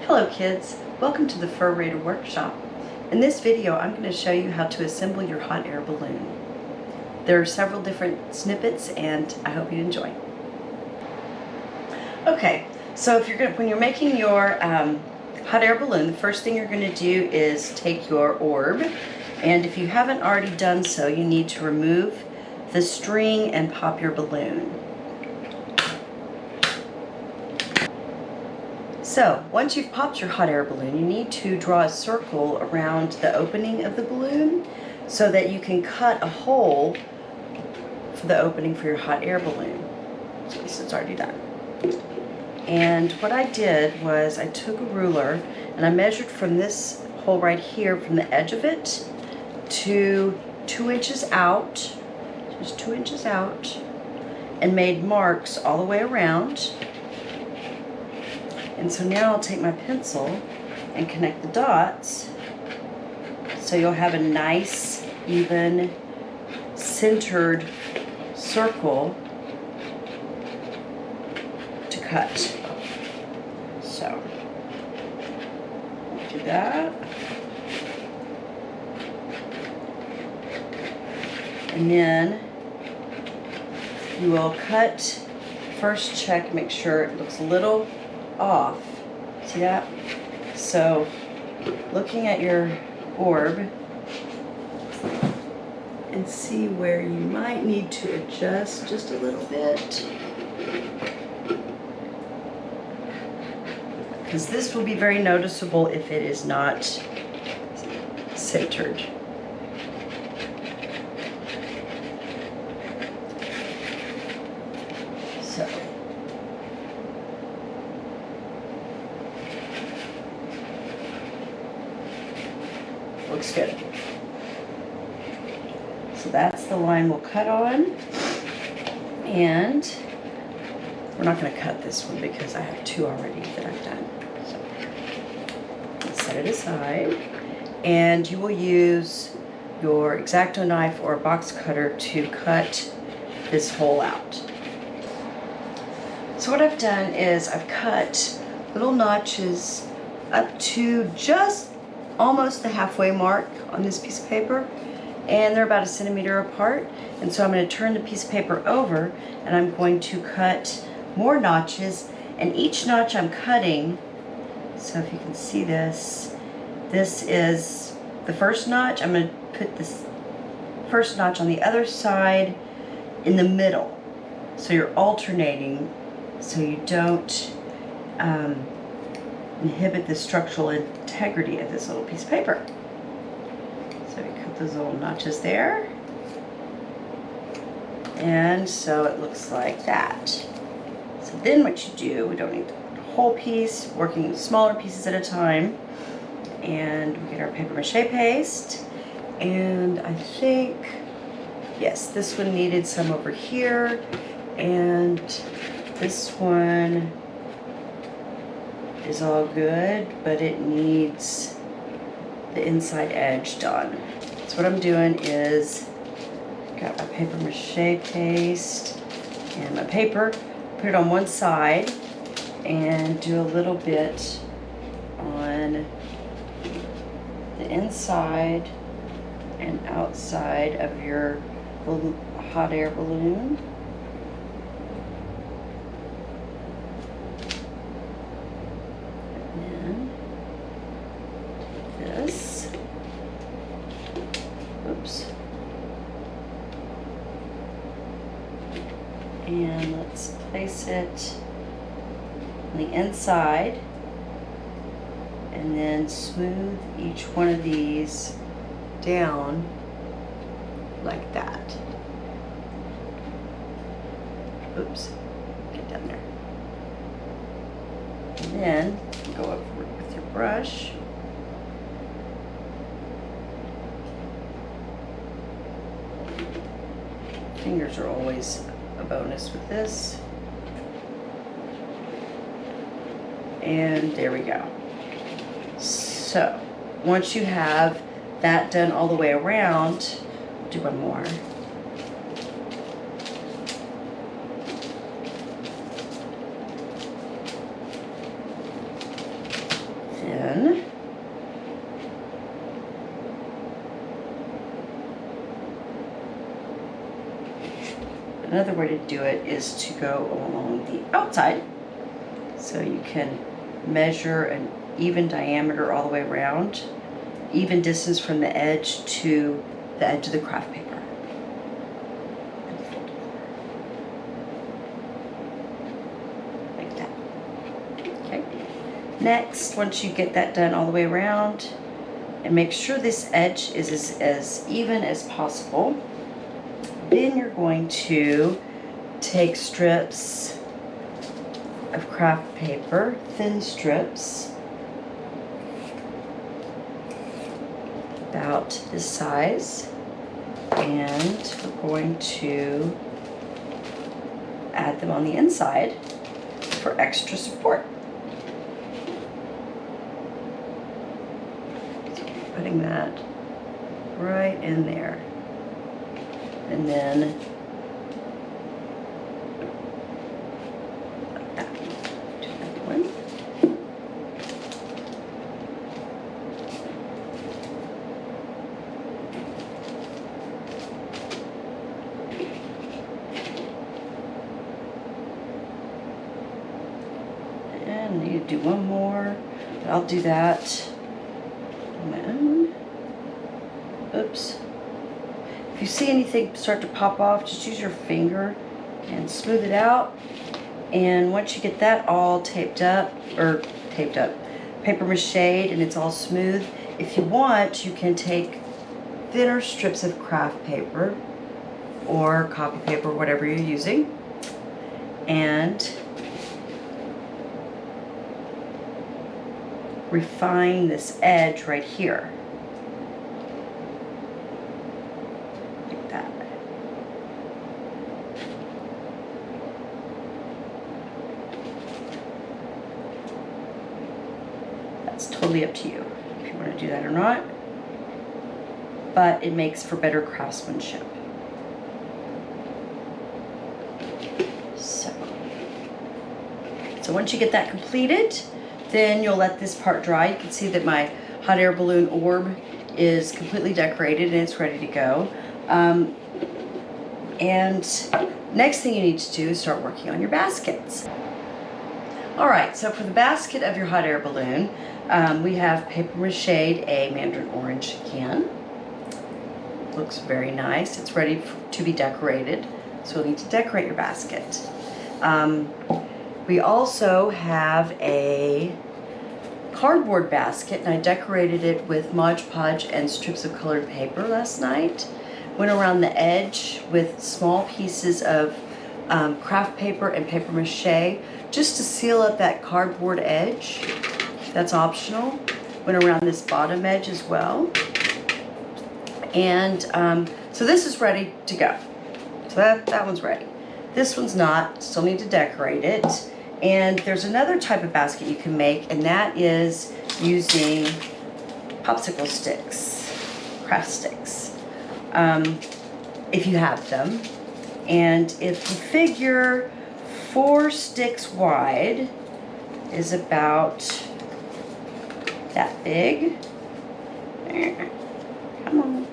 Hello kids, welcome to the Fur Raider Workshop. In this video I'm going to show you how to assemble your hot air balloon. There are several different snippets and I hope you enjoy. Okay, so when you're making your hot air balloon, the first thing you're going to do is take your orb, and if you haven't already done so, you need to remove the string and pop your balloon. So, once you've popped your hot air balloon, you need to draw a circle around the opening of the balloon so that you can cut a hole for the opening for your hot air balloon. So this is already done. And what I did was I took a ruler and I measured from this hole right here, from the edge of it to 2 inches out, just 2 inches out, and made marks all the way around. And so now I'll take my pencil and connect the dots so you'll have a nice, even, centered circle to cut. So, do that. And then you will cut, first check, make sure it looks a little off. See that? So, looking at your orb and see where you might need to adjust just a little bit, because this will be very noticeable if it is not centered. So, looks good. So that's the line we'll cut on, and we're not going to cut this one because I have 2 already that I've done. So let's set it aside, and you will use your X-Acto knife or a box cutter to cut this hole out. So what I've done is I've cut little notches up to just almost the halfway mark on this piece of paper, and they're about 1 centimeter apart. And so I'm going to turn the piece of paper over and I'm going to cut more notches, and each notch I'm cutting, so if you can see this, this is the first notch. I'm going to put this first notch on the other side in the middle, so you're alternating so you don't inhibit the structural integrity of this little piece of paper. So we cut those little notches there, and so it looks like that. So then what you do, we don't need the whole piece, working smaller pieces at a time, and we get our paper mache paste, and I think, yes, this one needed some over here, and this one is all good, but it needs the inside edge done. So what I'm doing is, got my paper mache paste and my paper, put it on one side, and do a little bit on the inside and outside of your hot air balloon. This. Oops. And let's place it on the inside and then smooth each one of these down like that. Oops. Get down there. And then go over with your brush. Fingers are always a bonus with this. And there we go. So, once you have that done all the way around, do one more. then another way to do it is to go along the outside. So you can measure an even diameter all the way around, even distance from the edge to the edge of the craft paper. Like that. Okay. Next, once you get that done all the way around, and make sure this edge is as even as possible, then you're going to take strips of craft paper, thin strips, about this size, and we're going to add them on the inside for extra support. So putting that right in there. And then like that. Do that one. And I need to do one more, but I'll do that on my own. Oops. If you see anything start to pop off, just use your finger and smooth it out. And once you get that all paper mache'd and it's all smooth, if you want, you can take thinner strips of craft paper or copy paper, whatever you're using, and refine this edge right here. It's totally up to you if you want to do that or not, but it makes for better craftsmanship. So once you get that completed, then you'll let this part dry. You can see that my hot air balloon orb is completely decorated and it's ready to go. And next thing you need to do is start working on your baskets. All right, so for the basket of your hot air balloon, we have paper mache'd a mandarin orange can. Looks very nice. It's ready to be decorated, so you'll need to decorate your basket. We also have a cardboard basket, and I decorated it with Mod Podge and strips of colored paper last night. Went around the edge with small pieces of craft paper and paper mache just to seal up that cardboard edge. That's optional. Went around this bottom edge as well. And so this is ready to go. So that one's ready. This one's not, still need to decorate it. And there's another type of basket you can make, and that is using popsicle sticks, craft sticks, if you have them. And if you figure 4 sticks wide is about that big. Come on.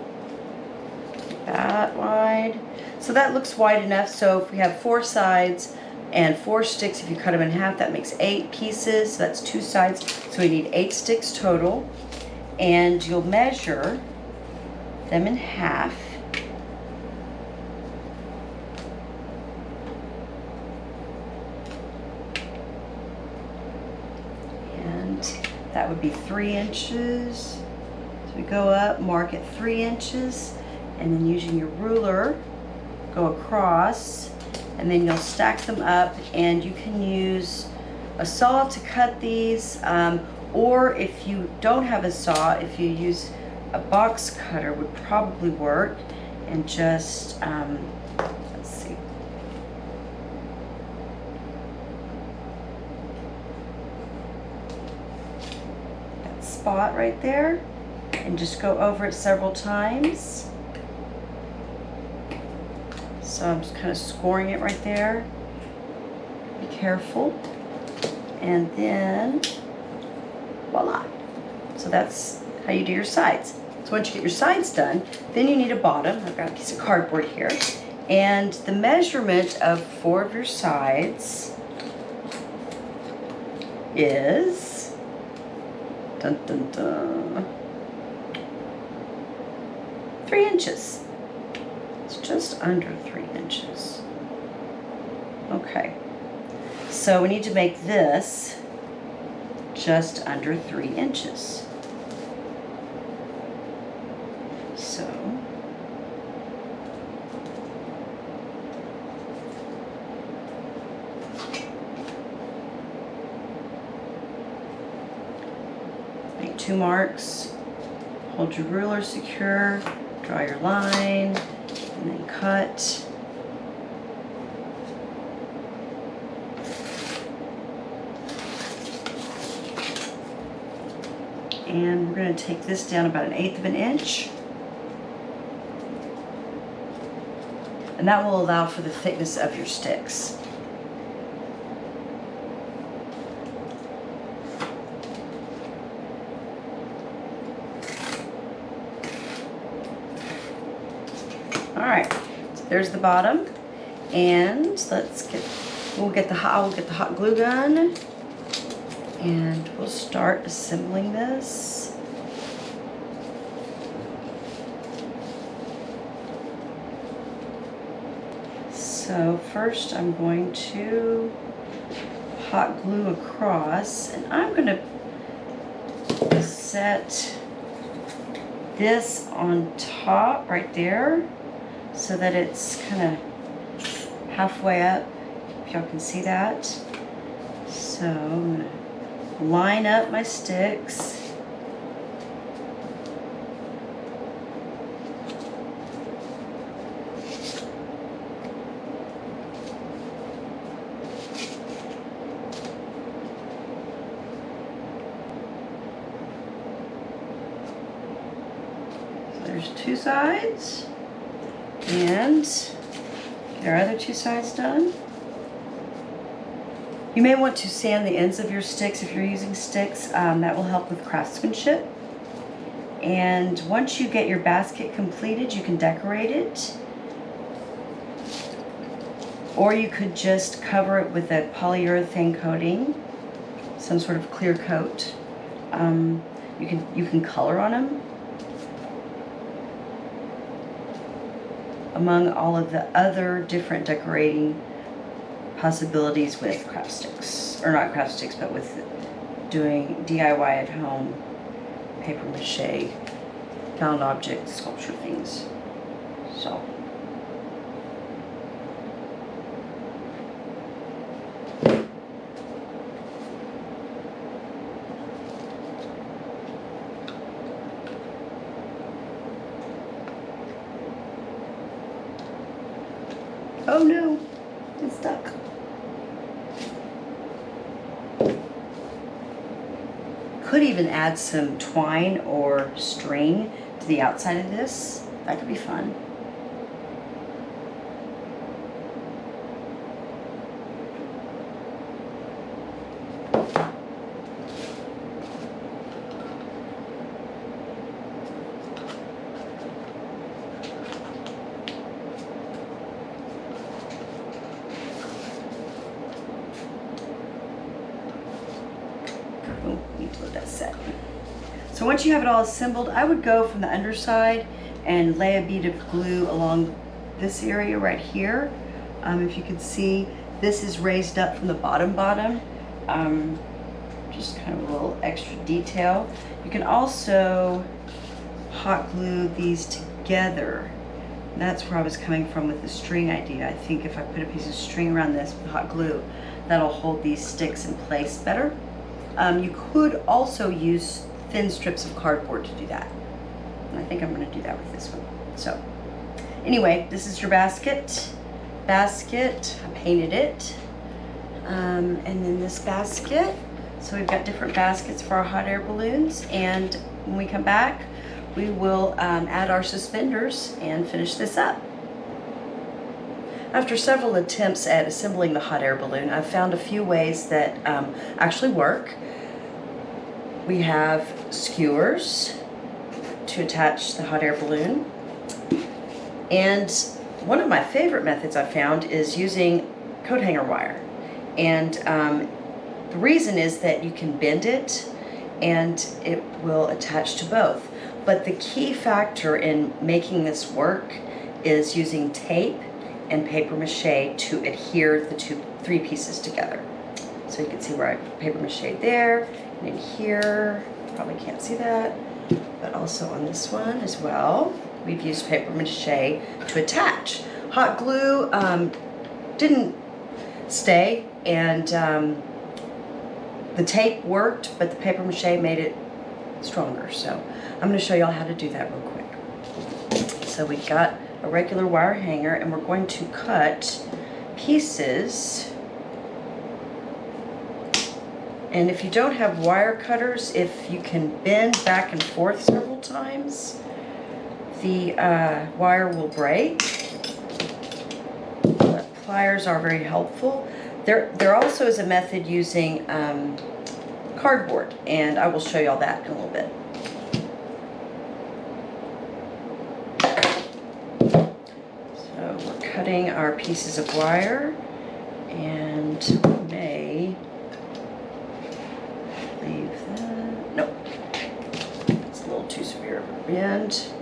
That wide. So that looks wide enough. So if we have 4 sides and 4 sticks, if you cut them in half, that makes 8 pieces. So that's 2 sides. So we need 8 sticks total. And you'll measure them in half. And that would be 3 inches. So we go up, mark at 3 inches, and then using your ruler, go across, and then you'll stack them up, and you can use a saw to cut these, or if you don't have a saw, if you use a box cutter would probably work, and just, let's see. That spot right there, and just go over it several times. So I'm just kind of scoring it right there. Be careful. And then, voila. So that's how you do your sides. So once you get your sides done, then you need a bottom. I've got a piece of cardboard here. And the measurement of 4 of your sides is, dun, dun, dun, 3 inches. It's just under 3 inches. Okay, so we need to make this just under 3 inches. So make 2 marks, hold your ruler secure, draw your line, and then cut. And we're going to take this down about 1/8 of an inch. And that will allow for the thickness of your sticks. All right, so there's the bottom, and we'll get the hot glue gun, and we'll start assembling this. So first I'm going to hot glue across, and I'm going to set this on top right there so that it's kind of halfway up, if y'all can see that. So I'm going to line up my sticks. There's 2 sides, and get our other 2 sides done. You may want to sand the ends of your sticks if you're using sticks. That will help with craftsmanship. And once you get your basket completed, you can decorate it. Or you could just cover it with a polyurethane coating, some sort of clear coat. You can color on them, among all of the other different decorating possibilities with craft sticks, or not craft sticks, but with doing DIY at home, paper mache, found object sculpture things. So oh no, it's stuck. Could even add some twine or string to the outside of this. That could be fun. Need to let that set. So once you have it all assembled, I would go from the underside and lay a bead of glue along this area right here. If you can see, this is raised up from the bottom. Just kind of a little extra detail. You can also hot glue these together. That's where I was coming from with the string idea. I think if I put a piece of string around this with hot glue, that'll hold these sticks in place better. You could also use thin strips of cardboard to do that. And I think I'm going to do that with this one. So anyway, this is your basket. I painted it. And then this basket. So we've got different baskets for our hot air balloons. And when we come back, we will add our suspenders and finish this up. After several attempts at assembling the hot air balloon, I've found a few ways that actually work. We have skewers to attach the hot air balloon. And one of my favorite methods I found is using coat hanger wire. And the reason is that you can bend it and it will attach to both. But the key factor in making this work is using tape and paper mache to adhere the three pieces together. So you can see where I paper mache there, and in here, probably can't see that, but also on this one as well, we've used paper mache to attach. Hot glue didn't stay, and the tape worked, but the paper mache made it stronger. So I'm going to show y'all how to do that real quick. So we've got a regular wire hanger, and we're going to cut pieces. And if you don't have wire cutters, if you can bend back and forth several times, the wire will break. But pliers are very helpful. There also is a method using cardboard, and I will show y'all that in a little bit. So we're cutting our pieces of wire, and we may leave that. Nope, it's a little too severe of a bend.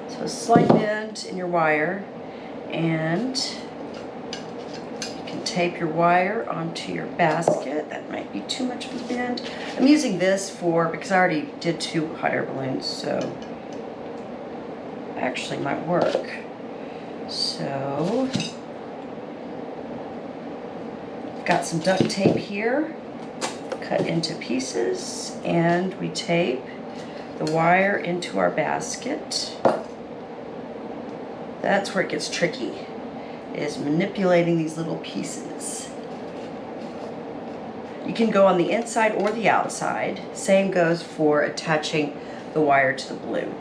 So a slight bend in your wire, and you can tape your wire onto your basket. That might be too much of a bend. I'm using this because I already did 2 hot air balloons, so actually might work. So I've got some duct tape here, cut into pieces, and we tape the wire into our basket. That's where it gets tricky, is manipulating these little pieces. You can go on the inside or the outside. Same goes for attaching the wire to the balloon.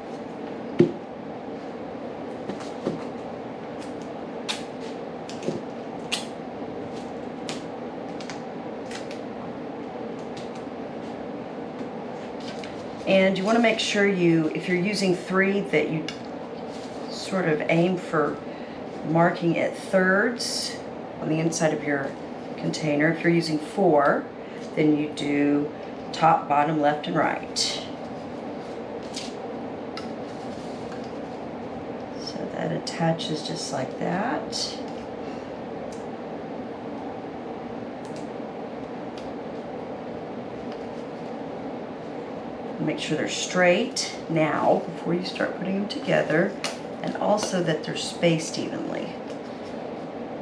And you want to make sure if you're using 3, that you sort of aim for marking at thirds on the inside of your container. If you're using 4, then you do top, bottom, left, and right. So that attaches just like that. Make sure they're straight now before you start putting them together, and also that they're spaced evenly.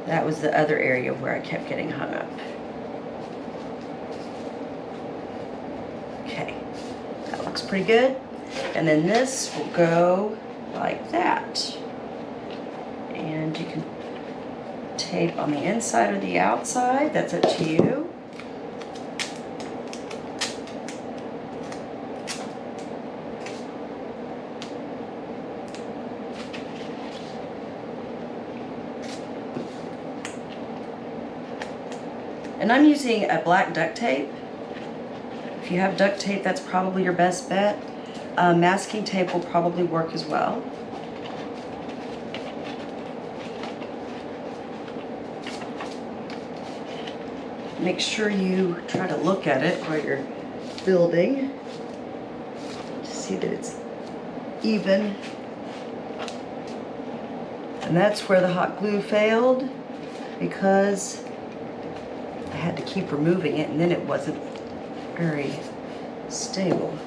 That was the other area where I kept getting hung up. Okay, that looks pretty good. And then this will go like that. And you can tape on the inside or the outside, that's up to you. And I'm using a black duct tape. If you have duct tape, that's probably your best bet. Masking tape will probably work as well. Make sure you try to look at it while you're building to see that it's even. And that's where the hot glue failed, because I had to keep removing it, and then it wasn't very stable.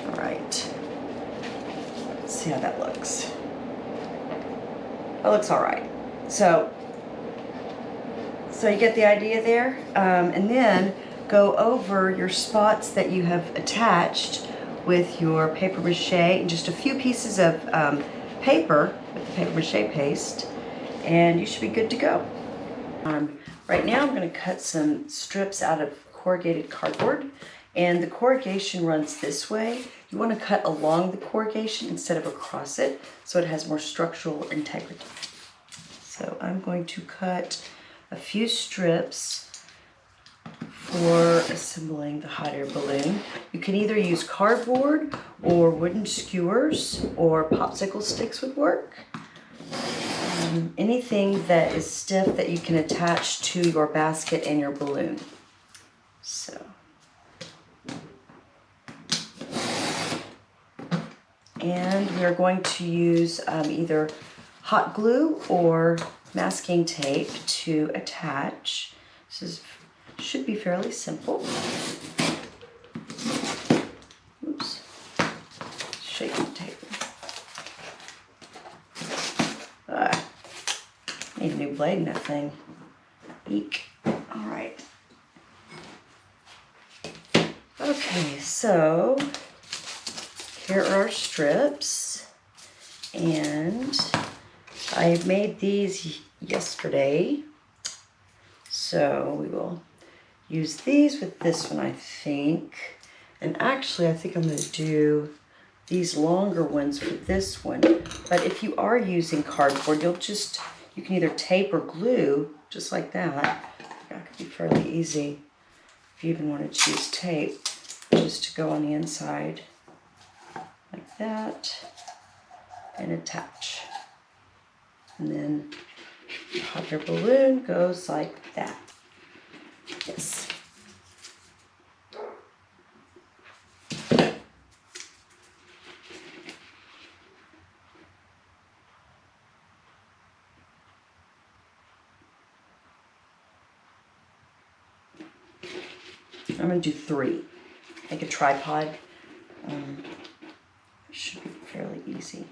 All right. Let's see how that looks. That looks all right. So you get the idea there, and then go over your spots that you have attached with your paper mache and just a few pieces of paper with the paper mache paste, and you should be good to go. Right now I'm going to cut some strips out of corrugated cardboard, and the corrugation runs this way. You want to cut along the corrugation instead of across it so it has more structural integrity. So I'm going to cut a few strips for assembling the hot air balloon. You can either use cardboard or wooden skewers, or popsicle sticks would work. Anything that is stiff that you can attach to your basket and your balloon. So, and we are going to use either hot glue or masking tape to attach. This should be fairly simple. Oops, shaking the tape. Need a new blade in that thing. Eek. All right. Okay, so here are our strips, and I made these yesterday, so we will use these with this one, I think. And actually, I think I'm going to do these longer ones for this one. But if you are using cardboard, you can either tape or glue, just like that. That could be fairly easy. If you even wanted to use tape, just to go on the inside, like that, and attach. And then the hot air balloon goes like that. Yes. I'm going to do 3. Make a tripod. Should be fairly easy.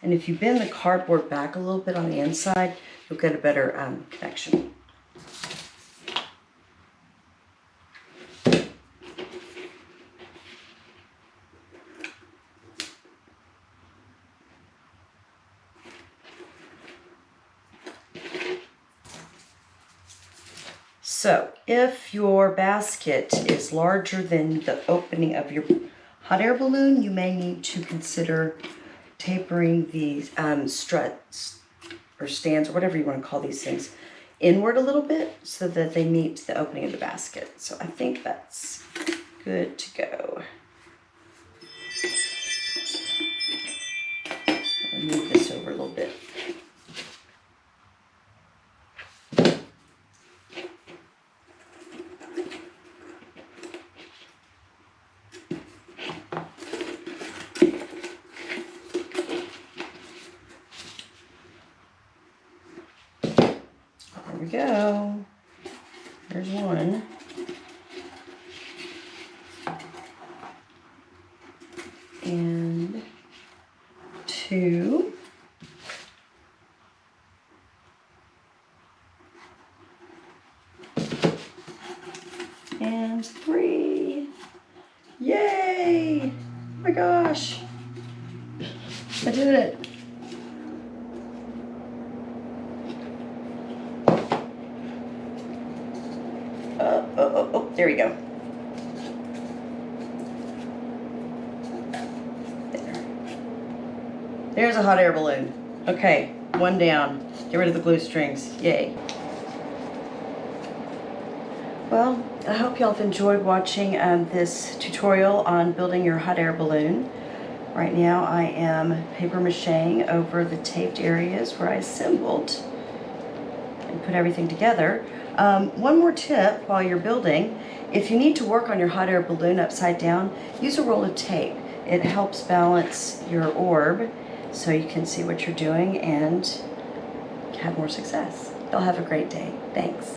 And if you bend the cardboard back a little bit on the inside, you'll get a better connection. So if your basket is larger than the opening of your hot air balloon, you may need to consider tapering these struts or stands, or whatever you want to call these things, inward a little bit so that they meet the opening of the basket. So I think that's good to go. I'll move this over a little bit. There we go. There's one. And 2. And 3. Yay! Oh my gosh. I did it. Oh, there we go. There's a hot air balloon. Okay, one down. Get rid of the glue strings. Yay. Well, I hope y'all have enjoyed watching this tutorial on building your hot air balloon. Right now I am paper macheing over the taped areas where I assembled and put everything together. One more tip while you're building: if you need to work on your hot air balloon upside down, use a roll of tape. It helps balance your orb so you can see what you're doing and have more success. Y'all have a great day. Thanks.